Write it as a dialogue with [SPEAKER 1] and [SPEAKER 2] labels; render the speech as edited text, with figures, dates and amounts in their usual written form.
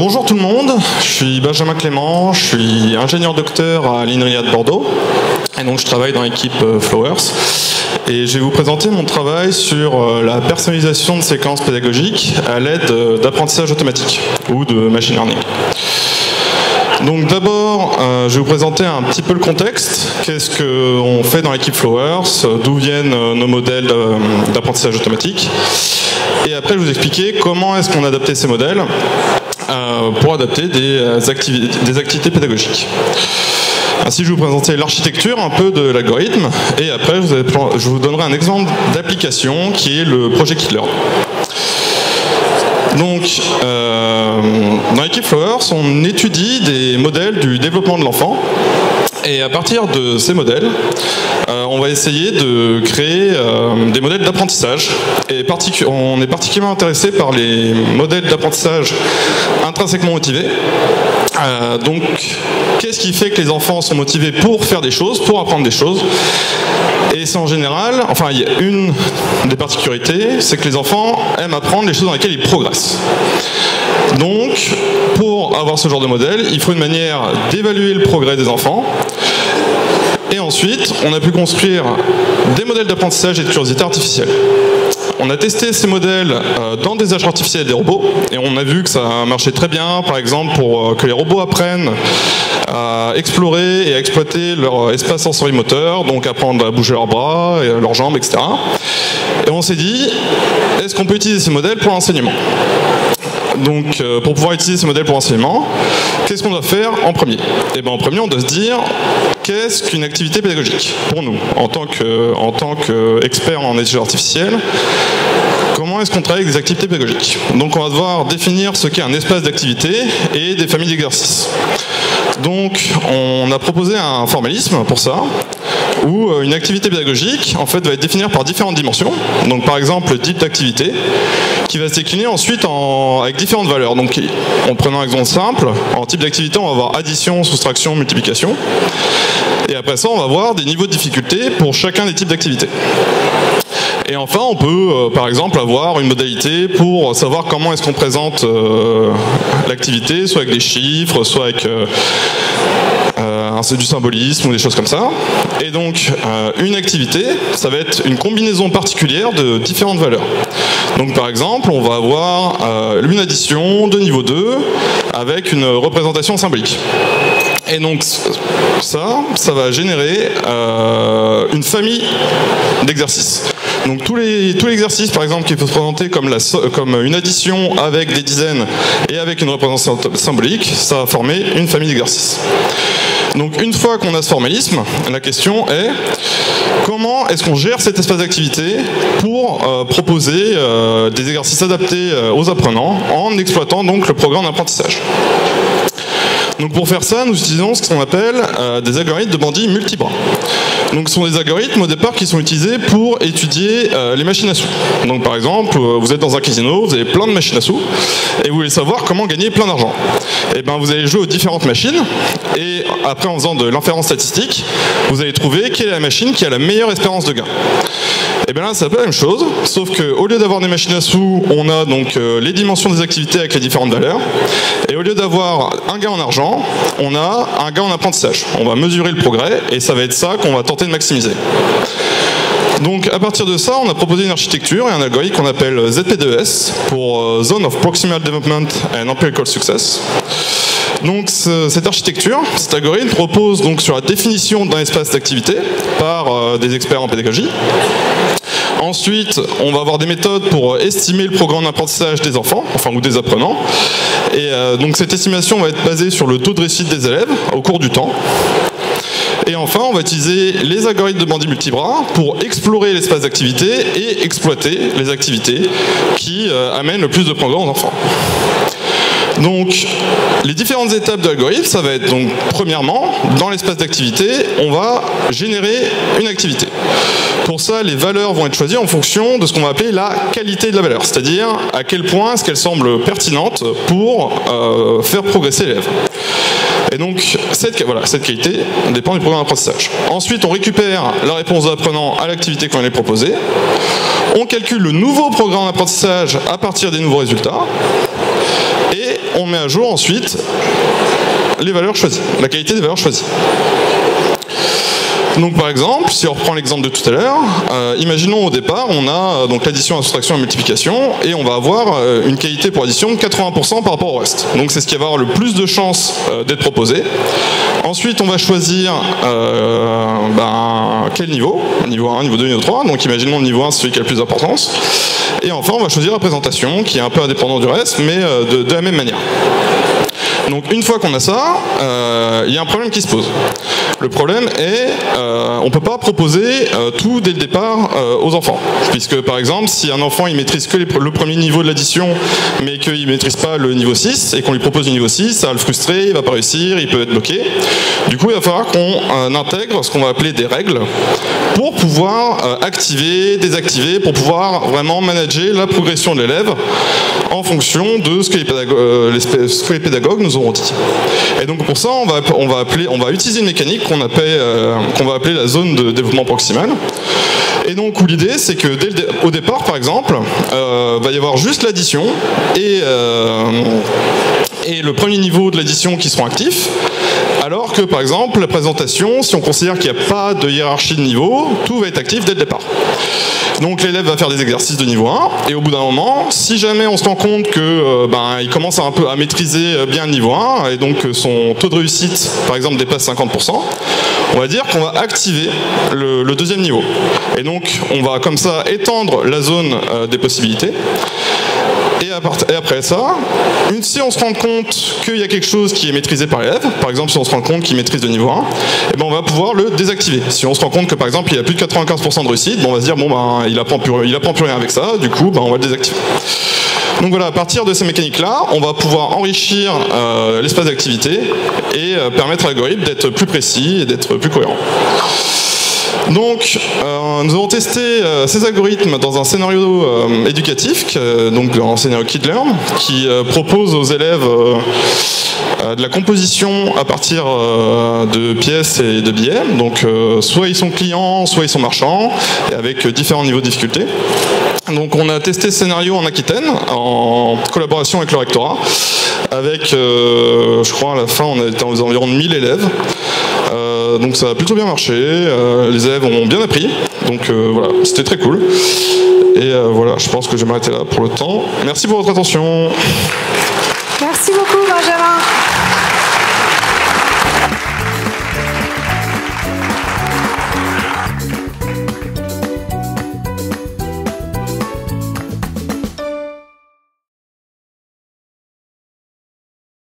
[SPEAKER 1] Bonjour tout le monde, je suis Benjamin Clément, je suis ingénieur docteur à l'INRIA de Bordeaux et donc je travaille dans l'équipe Flowers et je vais vous présenter mon travail sur la personnalisation de séquences pédagogiques à l'aide d'apprentissage automatique ou de machine learning. Donc d'abord, je vais vous présenter un petit peu le contexte, qu'est-ce qu'on fait dans l'équipe Flowers, d'où viennent nos modèles d'apprentissage automatique. Et après, je vais vous expliquer comment est-ce qu'on a adapté ces modèles pour adapter des activités pédagogiques. Ainsi, je vais vous présenter l'architecture un peu de l'algorithme, et après, je vous donnerai un exemple d'application qui est le projet KitLearn. Donc, dans l'équipe Flowers, on étudie des modèles du développement de l'enfant. Et à partir de ces modèles, on va essayer de créer des modèles d'apprentissage. Et on est particulièrement intéressé par les modèles d'apprentissage intrinsèquement motivés. Donc, qu'est-ce qui fait que les enfants sont motivés pour faire des choses, pour apprendre des choses? Et c'est en général, enfin, il y a une des particularités, c'est que les enfants aiment apprendre les choses dans lesquelles ils progressent. Donc, pour avoir ce genre de modèle, il faut une manière d'évaluer le progrès des enfants. Et ensuite, on a pu construire des modèles d'apprentissage et de curiosité artificielle. On a testé ces modèles dans des âges artificiels et des robots, et on a vu que ça marchait très bien, par exemple, pour que les robots apprennent à explorer et à exploiter leur espace sensorimoteur, donc apprendre à bouger leurs bras, et leurs jambes, etc. Et on s'est dit, est-ce qu'on peut utiliser ces modèles pour l'enseignement ? Donc, pour pouvoir utiliser ces modèles pour l'enseignement, qu'est-ce qu'on doit faire en premier? Et bien, en premier, on doit se dire, qu'est-ce qu'une activité pédagogique pour nous, en tant qu'expert en intelligence artificielle? Comment est-ce qu'on travaille avec des activités pédagogiques? Donc, on va devoir définir ce qu'est un espace d'activité et des familles d'exercices. Donc, on a proposé un formalisme pour ça, où une activité pédagogique, en fait, va être définie par différentes dimensions. Donc, par exemple, le type d'activité, qui va se décliner ensuite avec différentes valeurs. Donc, en prenant un exemple simple, en type d'activité, on va avoir addition, soustraction, multiplication. Et après ça, on va voir des niveaux de difficulté pour chacun des types d'activités. Et enfin, on peut, par exemple, avoir une modalité pour savoir comment est-ce qu'on présente l'activité, soit avec des chiffres, soit avec du symbolisme ou des choses comme ça. Et donc, une activité, ça va être une combinaison particulière de différentes valeurs. Donc, par exemple, on va avoir une addition de niveau 2 avec une représentation symbolique. Et donc, ça va générer une famille d'exercices. Donc tous les exercices, par exemple, qui peuvent se présenter comme une addition avec des dizaines et avec une représentation symbolique, ça va former une famille d'exercices. Donc une fois qu'on a ce formalisme, la question est comment est-ce qu'on gère cet espace d'activité pour proposer des exercices adaptés aux apprenants en exploitant donc le programme d'apprentissage. Donc pour faire ça, nous utilisons ce qu'on appelle des algorithmes de bandits multibras. Donc ce sont des algorithmes au départ qui sont utilisés pour étudier les machines à sous. Donc par exemple, vous êtes dans un casino, vous avez plein de machines à sous, et vous voulez savoir comment gagner plein d'argent. Et bien vous allez jouer aux différentes machines, et après en faisant de l'inférence statistique, vous allez trouver quelle est la machine qui a la meilleure espérance de gain. Et bien là c'est un peu la même chose, sauf qu'au lieu d'avoir des machines à sous, on a donc les dimensions des activités avec les différentes valeurs, et au lieu d'avoir un gain en argent, on a un gain en apprentissage. On va mesurer le progrès et ça va être ça qu'on va tenter de maximiser. Donc à partir de ça, on a proposé une architecture et un algorithme qu'on appelle ZPDES pour Zone of Proximal Development and Empirical Success. Donc cette architecture, cet algorithme repose donc sur la définition d'un espace d'activité par des experts en pédagogie. Ensuite, on va avoir des méthodes pour estimer le programme d'apprentissage des enfants, ou des apprenants. Et donc cette estimation va être basée sur le taux de réussite des élèves au cours du temps. Et enfin, on va utiliser les algorithmes de bandits multibras pour explorer l'espace d'activité et exploiter les activités qui amènent le plus de progrès aux enfants. Donc, les différentes étapes de l'algorithme, ça va être donc, premièrement, dans l'espace d'activité, on va générer une activité. Pour ça, les valeurs vont être choisies en fonction de ce qu'on va appeler la qualité de la valeur, c'est-à-dire à quel point est-ce qu'elle semble pertinente pour faire progresser l'élève. Et donc, cette qualité dépend du programme d'apprentissage. Ensuite, on récupère la réponse de l'apprenant à l'activité qu'on allait proposer. On calcule le nouveau programme d'apprentissage à partir des nouveaux résultats. Et on met à jour ensuite les valeurs choisies, la qualité des valeurs choisies. Donc par exemple, si on reprend l'exemple de tout à l'heure, imaginons au départ, on a donc l'addition, la soustraction et la multiplication, et on va avoir une qualité pour addition de 80% par rapport au reste. Donc c'est ce qui va avoir le plus de chances d'être proposé. Ensuite, on va choisir quel niveau, niveau 1, niveau 2, niveau 3. Donc imaginons le niveau 1, c'est celui qui a le plus d'importance. Et enfin, on va choisir la présentation, qui est un peu indépendante du reste, mais de la même manière. Donc une fois qu'on a ça, il y a un problème qui se pose. Le problème est, on ne peut pas proposer tout dès le départ aux enfants. Puisque par exemple, si un enfant il maîtrise que le premier niveau de l'addition, mais qu'il ne maîtrise pas le niveau 6, et qu'on lui propose le niveau 6, ça va le frustrer, il ne va pas réussir, il peut être bloqué. Du coup, il va falloir qu'on intègre ce qu'on va appeler des règles pour pouvoir activer, désactiver, pour pouvoir vraiment manager la progression de l'élève en fonction de ce que les pédagogues nous auront dit. Et donc pour ça, on va utiliser une mécanique qu'on va appeler la zone de développement proximal. Et donc où l'idée, c'est que au départ, par exemple, va y avoir juste l'addition et le premier niveau de l'addition qui seront actifs. Alors que, par exemple, la présentation, si on considère qu'il n'y a pas de hiérarchie de niveau, tout va être actif dès le départ. Donc l'élève va faire des exercices de niveau 1, et au bout d'un moment, si jamais on se rend compte que il commence un peu à maîtriser bien le niveau 1, et donc son taux de réussite, par exemple, dépasse 50%, on va dire qu'on va activer le deuxième niveau. Et donc, on va comme ça étendre la zone des possibilités. Et après ça, si on se rend compte qu'il y a quelque chose qui est maîtrisé par l'élève, par exemple si on se rend compte qu'il maîtrise le niveau 1, et on va pouvoir le désactiver. Si on se rend compte que par exemple il a plus de 95% de réussite, on va se dire il apprend plus rien avec ça, du coup on va le désactiver. Donc voilà, à partir de ces mécaniques-là, on va pouvoir enrichir l'espace d'activité et permettre à l'algorithme d'être plus précis et d'être plus cohérent. Donc, nous avons testé ces algorithmes dans un scénario éducatif, donc un scénario KidLearn, qui propose aux élèves de la composition à partir de pièces et de billets. Donc, soit ils sont clients, soit ils sont marchands, et avec différents niveaux de difficulté. Donc on a testé ce scénario en Aquitaine, en collaboration avec le rectorat, avec, je crois à la fin, on était aux environs de 1000 élèves. Donc ça a plutôt bien marché, les élèves ont bien appris, donc voilà, c'était très cool. Et voilà, je pense que je vais m'arrêter là pour le temps. Merci pour votre attention.
[SPEAKER 2] Merci beaucoup.